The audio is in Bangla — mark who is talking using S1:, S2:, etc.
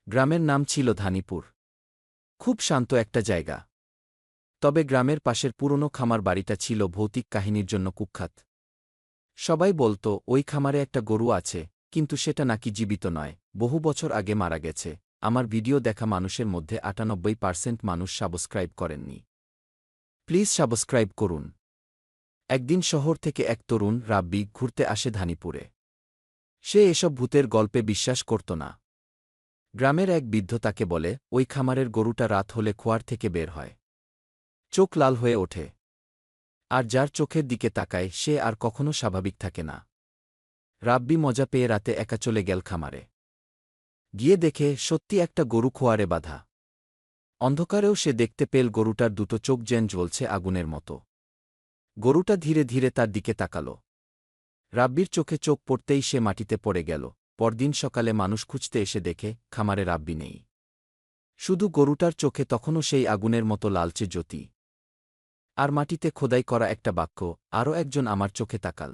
S1: গ্রামের নাম ছিল ধানীপুর। খুব শান্ত একটা জায়গা। তবে গ্রামের পাশের পুরনো খামার বাড়িটা ছিল ভৌতিক কাহিনীর জন্য কুখ্যাত। সবাই বলত ওই খামারে একটা গরু আছে, কিন্তু সেটা নাকি জীবিত নয়, বহু বছর আগে মারা গেছে। আমার ভিডিও দেখা মানুষের মধ্যে ৯৮% মানুষ সাবস্ক্রাইব করেননি। প্লিজ সাবস্ক্রাইব করুন। একদিন শহর থেকে এক তরুণ রাব্বি ঘুরতে আসে ধানীপুরে। সে এসব ভূতের গল্পে বিশ্বাস করত না। গ্রামের এক বৃদ্ধ তাকে বলে ওই খামারের গরুটা রাত হলে খোয়ার থেকে বের হয়, চোখ লাল হয়ে ওঠে, আর যার চোখের দিকে তাকায় সে আর কখনো স্বাভাবিক থাকে না। রাব্বি মজা পেয়ে রাতে একা চলে গেল খামারে। গিয়ে দেখে সত্যি একটা গরু খোয়ারে বাঁধা। অন্ধকারেও সে দেখতে পেল গরুটার দুটো চোখ যেন জ্বলছে আগুনের মতো। গরুটা ধীরে ধীরে তার দিকে তাকাল। রাব্বির চোখে চোখ পড়তেই সে মাটিতে পড়ে গেল। পরদিন সকালে মানুষ খুঁজতে এসে দেখে খামারে রাব্বি নেই। শুধু গরুটার চোখে তখনও সেই আগুনের মতো লালচে জ্যোতি। আর মাটিতে খোদাই করা একটা বাক্য, আরও একজন আমার চোখে তাকাল।